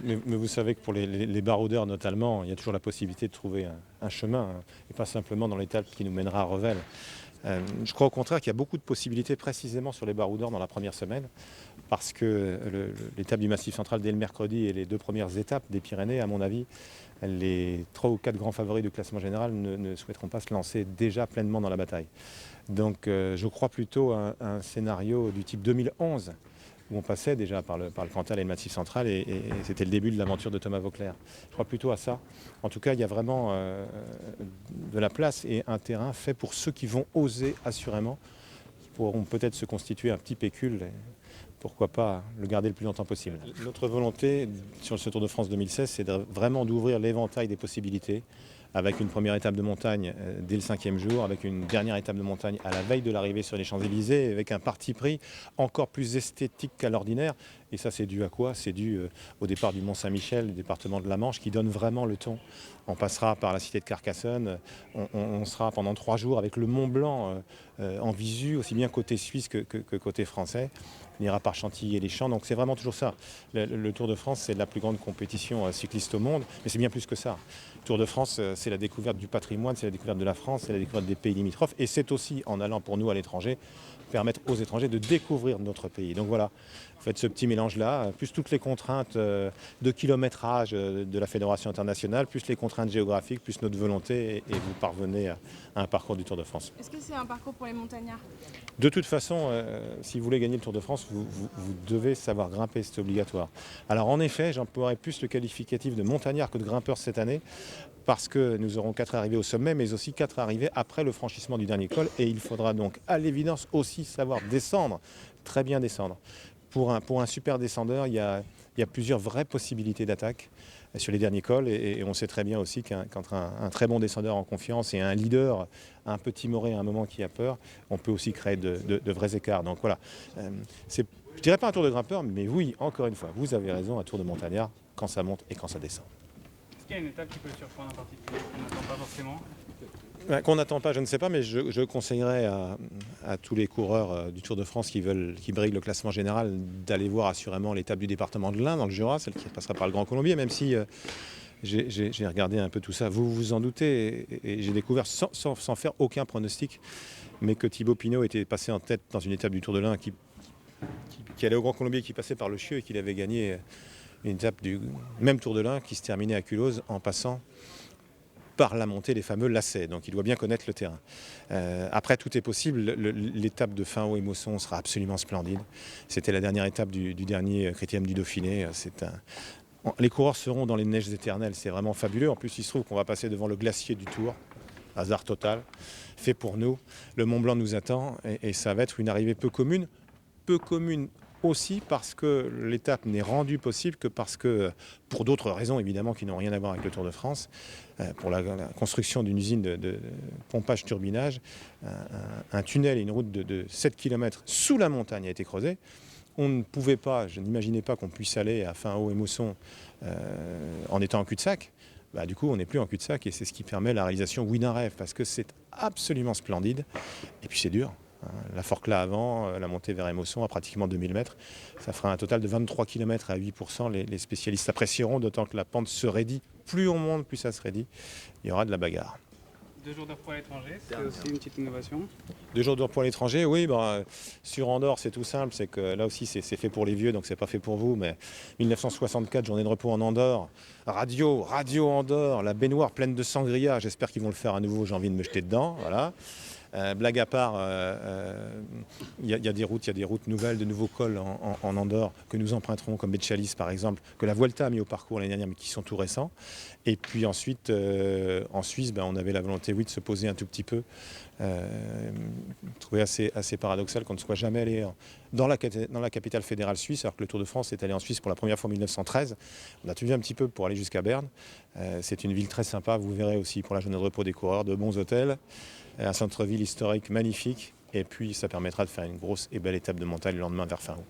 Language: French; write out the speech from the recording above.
Mais vous savez que pour les baroudeurs notamment, il y a toujours la possibilité de trouver un chemin, hein, et pas simplement dans l'étape qui nous mènera à Revel. Je crois au contraire qu'il y a beaucoup de possibilités précisément sur les baroudeurs dans la première semaine, parce que l'étape du Massif central dès le mercredi et les 2 premières étapes des Pyrénées, à mon avis, les 3 ou 4 grands favoris du classement général ne souhaiteront pas se lancer déjà pleinement dans la bataille. Donc je crois plutôt à un scénario du type 2011, où on passait déjà par le Cantal et le Massif central, et c'était le début de l'aventure de Thomas Voeckler. Je crois plutôt à ça. En tout cas, il y a vraiment de la place et un terrain fait pour ceux qui vont oser assurément, qui pourront peut-être se constituer un petit pécule, et pourquoi pas le garder le plus longtemps possible. Notre volonté sur ce Tour de France 2016, c'est vraiment d'ouvrir l'éventail des possibilités, avec une première étape de montagne dès le 5e jour, avec une dernière étape de montagne à la veille de l'arrivée sur les Champs-Élysées, avec un parti pris encore plus esthétique qu'à l'ordinaire. Et ça, c'est dû à quoi? C'est dû au départ du Mont-Saint-Michel, du département de la Manche, qui donne vraiment le ton. On passera par la cité de Carcassonne, on sera pendant 3 jours avec le Mont Blanc en visu, aussi bien côté suisse que côté français. On ira par Chantilly et les Champs, donc c'est vraiment toujours ça. Le Tour de France, c'est la plus grande compétition cycliste au monde, mais c'est bien plus que ça. Le Tour de France, c'est la découverte du patrimoine, c'est la découverte de la France, c'est la découverte des pays limitrophes, et c'est aussi, en allant pour nous à l'étranger, permettre aux étrangers de découvrir notre pays. Donc voilà, vous faites ce petit mélange-là, plus toutes les contraintes de kilométrage de la Fédération internationale, plus les contraintes géographiques, plus notre volonté, et vous parvenez à un parcours du Tour de France. Est-ce que c'est un parcours pour les montagnards? De toute façon, si vous voulez gagner le Tour de France, vous devez savoir grimper, c'est obligatoire. Alors en effet, j'emploierais plus le qualificatif de montagnard que de grimpeur cette année, parce que nous aurons 4 arrivées au sommet, mais aussi 4 arrivées après le franchissement du dernier col, et il faudra donc à l'évidence aussi savoir descendre, très bien descendre. Pour un super descendeur, il y a plusieurs vraies possibilités d'attaque sur les derniers cols, et on sait très bien aussi qu'entre un très bon descendeur en confiance et un leader un peu timoré à un moment qui a peur, on peut aussi créer de vrais écarts. Donc voilà, je ne dirais pas un tour de grimpeur, mais oui, encore une fois, vous avez raison, un tour de montagnard quand ça monte et quand ça descend. Est-ce qu'il y a une étape qui peut surprendre en particulier qu'on n'attend pas forcément? Qu'on n'attend pas, je ne sais pas, mais je conseillerais à tous les coureurs du Tour de France qui briguent le classement général d'aller voir assurément l'étape du département de l'Ain, dans le Jura, celle qui passera par le Grand Colombier, même si j'ai regardé un peu tout ça. Vous vous en doutez, et j'ai découvert sans faire aucun pronostic, mais que Thibaut Pinot était passé en tête dans une étape du Tour de l'Ain qui allait au Grand Colombier, qui passait par le Chieux, et qu'il avait gagné une étape du même Tour de l'Ain qui se terminait à Culose en passant par la montée des fameux lacets, donc il doit bien connaître le terrain. Après, tout est possible. L'étape de Fin-Haut-Émosson sera absolument splendide. C'était la dernière étape du dernier Critérium du Dauphiné. Les coureurs seront dans les neiges éternelles, c'est vraiment fabuleux. En plus, il se trouve qu'on va passer devant le glacier du Tour, hasard total, fait pour nous. Le Mont Blanc nous attend, et ça va être une arrivée peu commune aussi parce que l'étape n'est rendue possible que parce que, pour d'autres raisons évidemment qui n'ont rien à voir avec le Tour de France, pour la construction d'une usine de pompage-turbinage, un tunnel et une route de 7 km sous la montagne a été creusé. On ne pouvait pas, je n'imaginais pas qu'on puisse aller à Fin-Haut-Émosson en étant en cul-de-sac. Du coup, on n'est plus en cul-de-sac, et c'est ce qui permet la réalisation, oui, d'un rêve, parce que c'est absolument splendide, et puis c'est dur. La Forclaz avant, la montée vers Émosson à pratiquement 2000 mètres. Ça fera un total de 23 km à 8%. Les spécialistes apprécieront, d'autant que la pente se raidit. Plus on monte, plus ça se raidit. Il y aura de la bagarre. 2 jours de repos à l'étranger, c'est aussi une petite innovation. 2 jours de repos à l'étranger, oui. Sur Andorre, c'est tout simple. C'est que là aussi, c'est fait pour les vieux, donc c'est pas fait pour vous. Mais 1964, journée de repos en Andorre. Radio Andorre, la baignoire pleine de sangria. J'espère qu'ils vont le faire à nouveau. J'ai envie de me jeter dedans. Voilà. Blague à part, il y a des routes nouvelles, de nouveaux cols en Andorre que nous emprunterons, comme Betchalis par exemple, que la Vuelta a mis au parcours l'année dernière, mais qui sont tout récents. Et puis ensuite, en Suisse, on avait la volonté, oui, de se poser un tout petit peu. Trouvé assez paradoxal qu'on ne soit jamais allé dans la capitale fédérale suisse, alors que le Tour de France est allé en Suisse pour la première fois en 1913. On a tenu un petit peu pour aller jusqu'à Berne. C'est une ville très sympa, vous verrez aussi pour la journée de repos des coureurs, de bons hôtels, un centre-ville historique magnifique, et puis ça permettra de faire une grosse et belle étape de montagne le lendemain vers Fin-Haut.